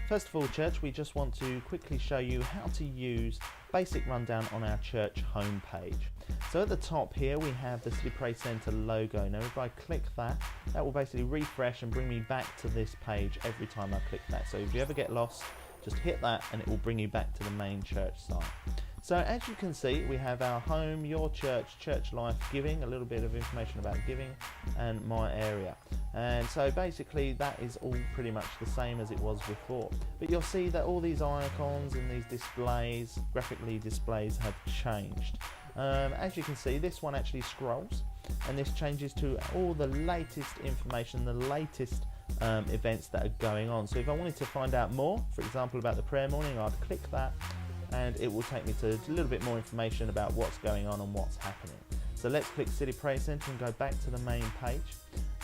First of all, church, we just want to quickly show you how to use basic rundown on our church homepage. So at the top here we have the City Praise Centre logo. Now if I click that, that will basically refresh and bring me back to this page every time I click that. So if you ever get lost, just hit that and it will bring you back to the main church site. So as you can see, we have our home, your church, church life, giving, a little bit of information about giving, and my area. And so basically that is all pretty much the same as it was before. But you'll see that all these icons and these displays, graphically displays, have changed. As you can see, this one actually scrolls, and this changes to all the latest information, the latest events that are going on. So if I wanted to find out more, for example, about the prayer morning, I'd click that, and it will take me to a little bit more information about what's going on and what's happening. So let's click City Praise Centre and go back to the main page.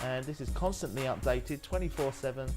And this is constantly updated 24/7,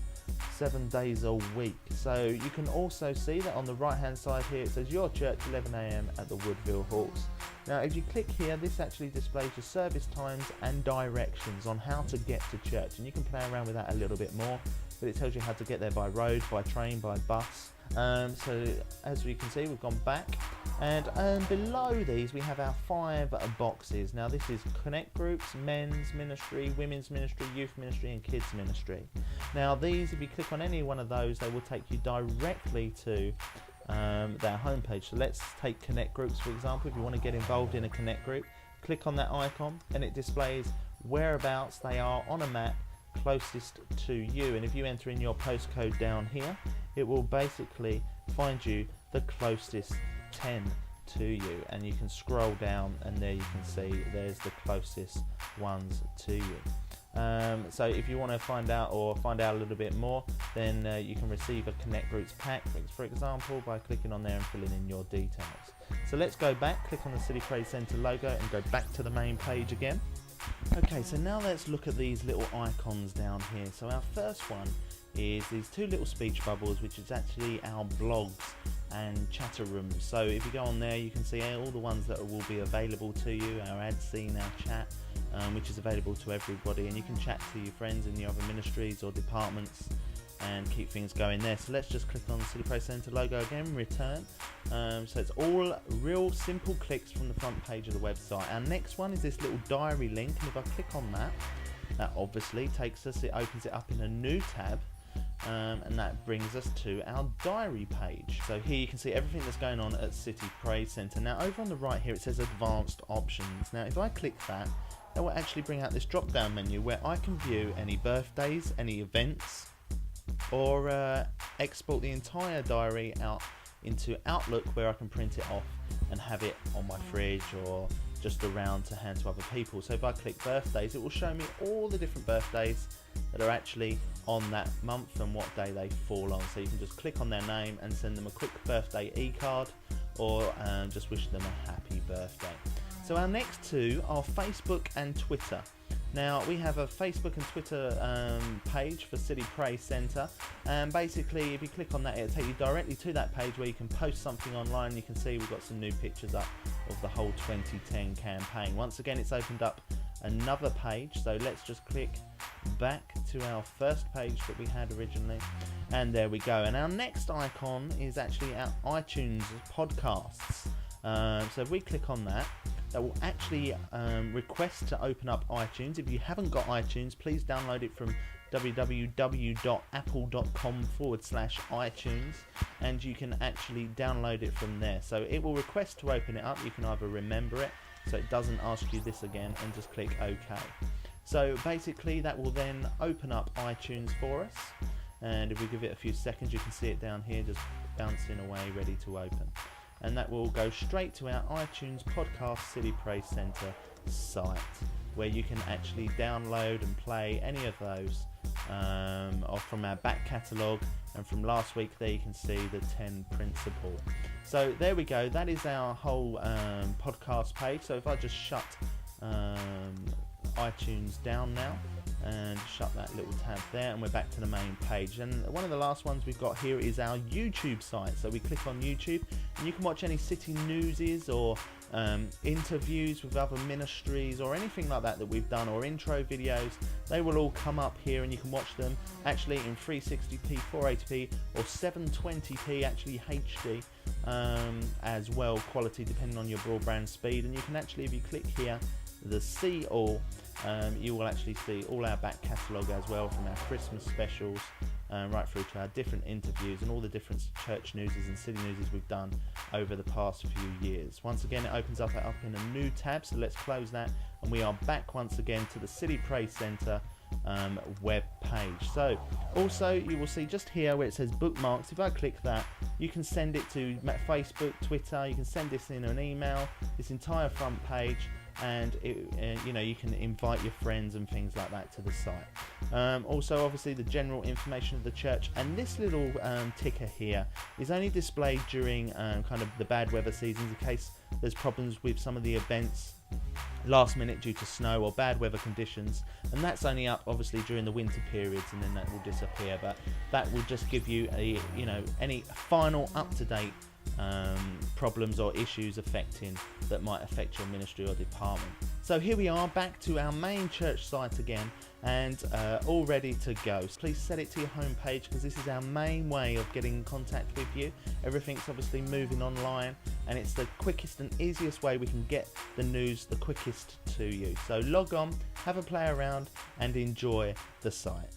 7 days a week. So you can also see that on the right hand side here it says your church 11 a.m. at the Woodville Hawks. Now if you click here, this actually displays your service times and directions on how to get to church, and you can play around with that a little bit more, but it tells you how to get there by road, by train, by bus. So as we can see, we've gone back, and below these we have our 5 boxes. Now this is connect groups, men's ministry, women's ministry, youth ministry and kids ministry. Now these, if you click on any one of those, they will take you directly to their homepage. So let's take connect groups for example. If you want to get involved in a connect group, click on that icon and it displays whereabouts they are on a map closest to you, and if you enter in your postcode down here, it will basically find you the closest 10 to you, and you can scroll down and there you can see there's the closest ones to you. So if you want to find out a little bit more, then you can receive a Connect Groups pack, for example, by clicking on there and filling in your details. So let's go back, click on the City Praise Centre logo and go back to the main page again. Okay, so now let's look at these little icons down here. So our first one is these 2 little speech bubbles, which is actually our blogs and chatter rooms. So if you go on there, you can see all the ones that will be available to you, our ad scene, our chat, which is available to everybody, and you can chat to your friends in your other ministries or departments and keep things going there. So let's just click on the City Praise Centre logo again, return. So it's all real simple clicks from the front page of the website. Our next one is this little diary link, and if I click on that, that obviously takes us, it opens it up in a new tab, and that brings us to our diary page. So here you can see everything that's going on at City Praise Centre. Now over on the right here it says advanced options. Now if I click that, that will actually bring out this drop down menu where I can view any birthdays, any events, or export the entire diary out into Outlook, where I can print it off and have it on my fridge or just around to hand to other people. So if I click birthdays, it will show me all the different birthdays that are actually on that month and what day they fall on. So you can just click on their name and send them a quick birthday e-card, or just wish them a happy birthday. So our next 2 are Facebook and Twitter. Now we have a Facebook and Twitter page for City Praise Centre, and basically if you click on that, it'll take you directly to that page where you can post something online. You can see we've got some new pictures up of the whole 2010 campaign. Once again, it's opened up another page, so let's just click back to our first page that we had originally, and there we go. And our next icon is actually our iTunes podcasts. So if we click on that, that will actually request to open up iTunes. If you haven't got iTunes, please download it from www.apple.com/iTunes, and you can actually download it from there. So it will request to open it up. You can either remember it so it doesn't ask you this again, and just click OK. So basically that will then open up iTunes for us, and if we give it a few seconds, you can see it down here just bouncing away, ready to open. And that will go straight to our iTunes Podcast City Praise Centre site, where you can actually download and play any of those or from our back catalogue. And from last week there you can see the 10 principle. So there we go, that is our whole podcast page. So if I just shut iTunes down now and shut that little tab there, and we're back to the main page. And one of the last ones we've got here is our YouTube site. So we click on YouTube and you can watch any city newses or interviews with other ministries or anything like that that we've done, or intro videos. They will all come up here and you can watch them actually in 360p, 480p or 720p actually HD as well, quality depending on your broadband speed. And you can actually, if you click here, the see all, you will actually see all our back catalogue as well, from our Christmas specials right through to our different interviews and all the different church newses and city newses we've done over the past few years. Once again, it opens up in a new tab, so let's close that and we are back once again to the City Praise Centre web page. So also you will see just here where it says bookmarks, if I click that, you can send it to Facebook, Twitter, you can send this in an email, this entire front page, and you know, you can invite your friends and things like that to the site. Also obviously the general information of the church, and this little ticker here is only displayed during kind of the bad weather seasons, in case there's problems with some of the events last minute due to snow or bad weather conditions, and that's only up obviously during the winter periods, and then that will disappear. But that will just give you a, you know, any final up-to-date problems or issues that might affect your ministry or department. So here we are back to our main church site again, and all ready to go. So please set it to your home page, because this is our main way of getting in contact with you. Everything's obviously moving online, and it's the quickest and easiest way we can get the news the quickest to you. So log on, have a play around and enjoy the site.